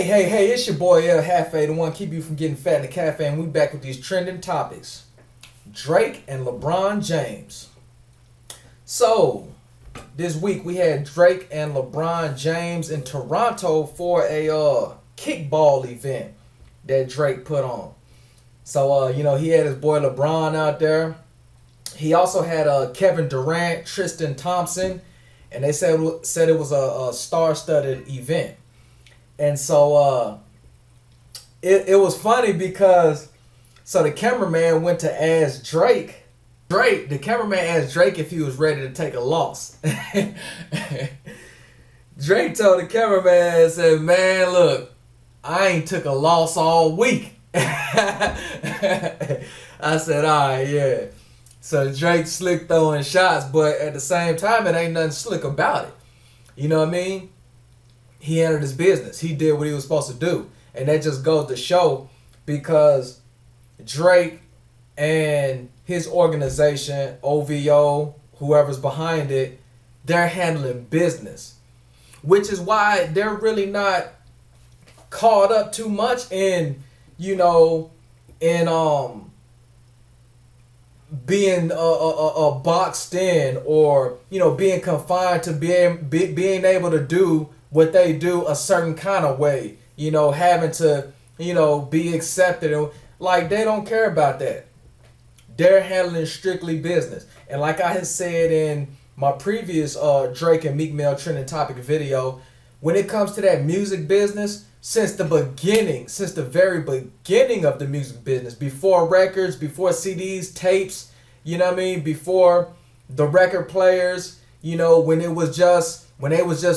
Hey, it's your boy L Halfway, the one keep you from getting fat in the cafe, and we back with these trending topics. Drake and LeBron James. So, this week we had Drake and LeBron James in Toronto for a kickball event that Drake put on. So, he had his boy LeBron out there. He also had Kevin Durant, Tristan Thompson, and they said it was a star-studded event. And so it was funny because the cameraman went to ask Drake. The cameraman asked Drake if he was ready to take a loss. Drake told the cameraman, said, "Man, look, I ain't took a loss all week." I said, "All right, yeah." So Drake slick throwing shots, but at the same time, it ain't nothing slick about it. You know what I mean? He handled his business. He did what he was supposed to do. And that just goes to show, because Drake and his organization, OVO, whoever's behind it, they're handling business. Which is why they're really not caught up too much in being boxed in, or being confined to being able to do what they do a certain kind of way, having to be accepted, and like they don't care about that. They're handling strictly business. And like I had said in my previous Drake and Meek Mill trending topic video, when it comes to that music business, since the very beginning of the music business, before records, before CDs, tapes, before the record players, when they was just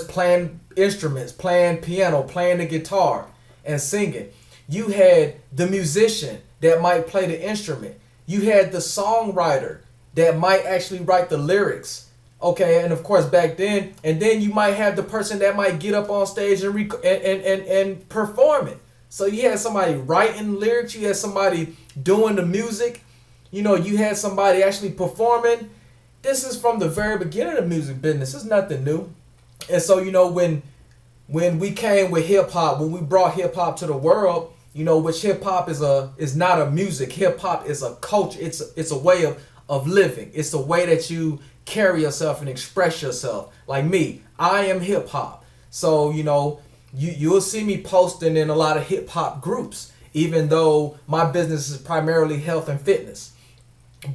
playing instruments, playing piano, playing the guitar and singing, you had the musician that might play the instrument. You had the songwriter that might actually write the lyrics. Okay, and of course back then, and then you might have the person that might get up on stage and perform it. So you had somebody writing lyrics, you had somebody doing the music, you had somebody actually performing. This is from the very beginning of the music business. It's nothing new. And so when we came with hip hop, when we brought hip hop to the world, which hip hop is not a music. Hip hop is a culture. It's a way of living. It's a way that you carry yourself and express yourself. Like me, I am hip hop. So, you'll see me posting in a lot of hip hop groups, even though my business is primarily health and fitness.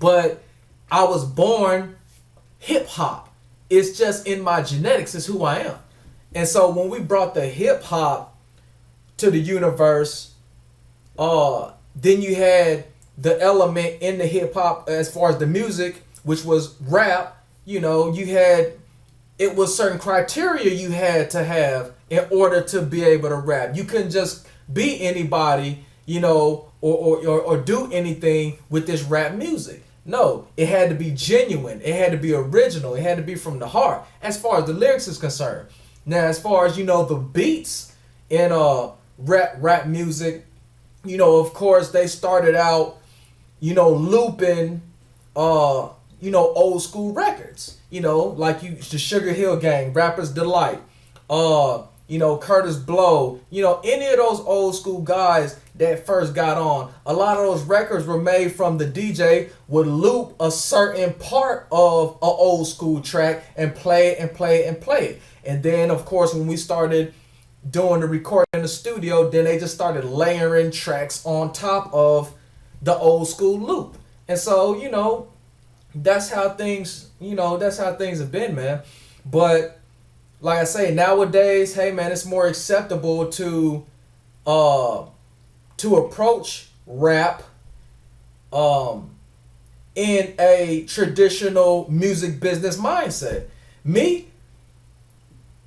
But I was born hip hop. It's just in my genetics. It's who I am. And so when we brought the hip hop to the universe, then you had the element in the hip hop as far as the music, which was rap. It was certain criteria you had to have in order to be able to rap. You couldn't just be anybody, or do anything with this rap music. No, it had to be genuine. It had to be original. It had to be from the heart as far as the lyrics is concerned. Now, as far as, the beats in rap music, of course, they started out, looping, old school records, like the Sugar Hill Gang, Rapper's Delight, Curtis Blow, any of those old school guys that first got on. A lot of those records were made from the DJ would loop a certain part of an old school track and play it and play it and play it. And then, of course, when we started doing the recording in the studio, then they just started layering tracks on top of the old school loop. And so, that's how things have been, man. But like I say, nowadays, hey man, it's more acceptable to approach rap in a traditional music business mindset. Me,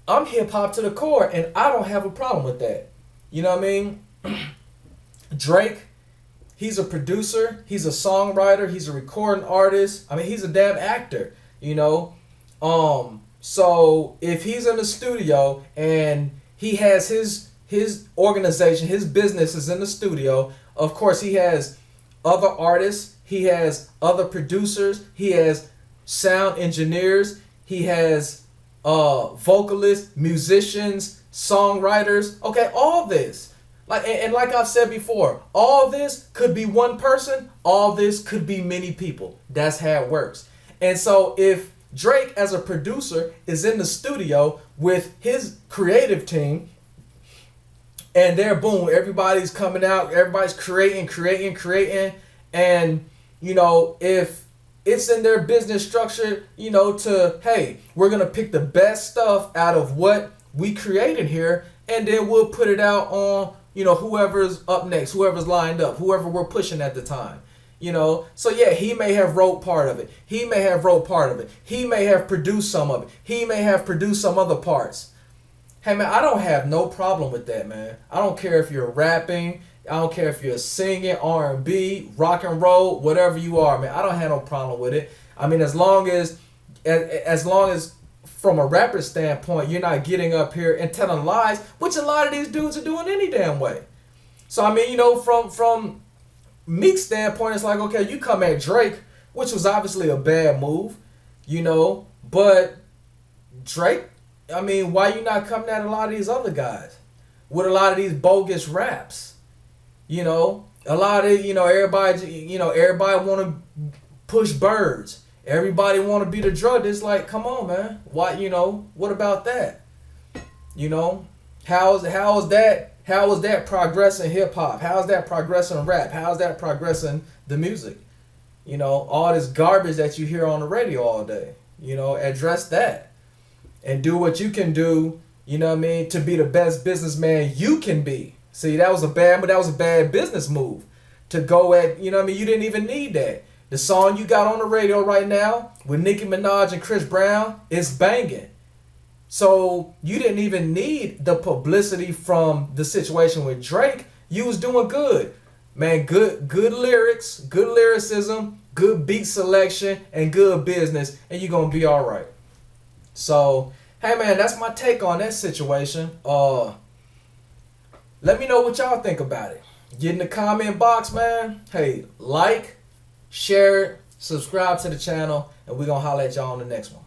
I'm hip hop to the core, and I don't have a problem with that. You know what I mean? Drake, he's a producer, he's a songwriter, he's a recording artist. I mean, he's a damn actor, So if he's in the studio and he has his organization, his business is in the studio, of course he has other artists, he has other producers, he has sound engineers, he has vocalists, musicians, songwriters. Okay, all this. And like I've said before, all this could be one person, all this could be many people. That's how it works. And so if Drake as a producer is in the studio with his creative team, and they're boom, everybody's coming out, everybody's creating, and if it's in their business structure, to, hey, we're gonna pick the best stuff out of what we created here, and then we'll put it out on whoever's up next, whoever's lined up, whoever we're pushing at the time. So yeah, he may have wrote part of it. He may have wrote part of it. He may have produced some of it. He may have produced some other parts. Hey man, I don't have no problem with that, man. I don't care if you're rapping. I don't care if you're singing, R&B, rock and roll, whatever you are, man. I don't have no problem with it. I mean, as long as from a rapper standpoint, you're not getting up here and telling lies, which a lot of these dudes are doing any damn way. So I mean, from Meek's standpoint, it's like, okay, you come at Drake, which was obviously a bad move, but Drake, I mean, why you not coming at a lot of these other guys with a lot of these bogus raps? A lot of, everybody want to push birds. Everybody want to be the drug. It's like, come on, man. Why, what about that? How is that progressing hip hop? How is that progressing rap? How is that progressing the music? All this garbage that you hear on the radio all day. Address that and do what you can do, to be the best businessman you can be. See, that was a bad business move to go at, you didn't even need that. The song you got on the radio right now with Nicki Minaj and Chris Brown is banging. So you didn't even need the publicity from the situation with Drake. You was doing good. Man, good lyrics, good lyricism, good beat selection, and good business, and you're going to be all right. So, hey man, that's my take on that situation. Let me know what y'all think about it. Get in the comment box, man. Hey, like, share it, subscribe to the channel, and we're going to holler at y'all on the next one.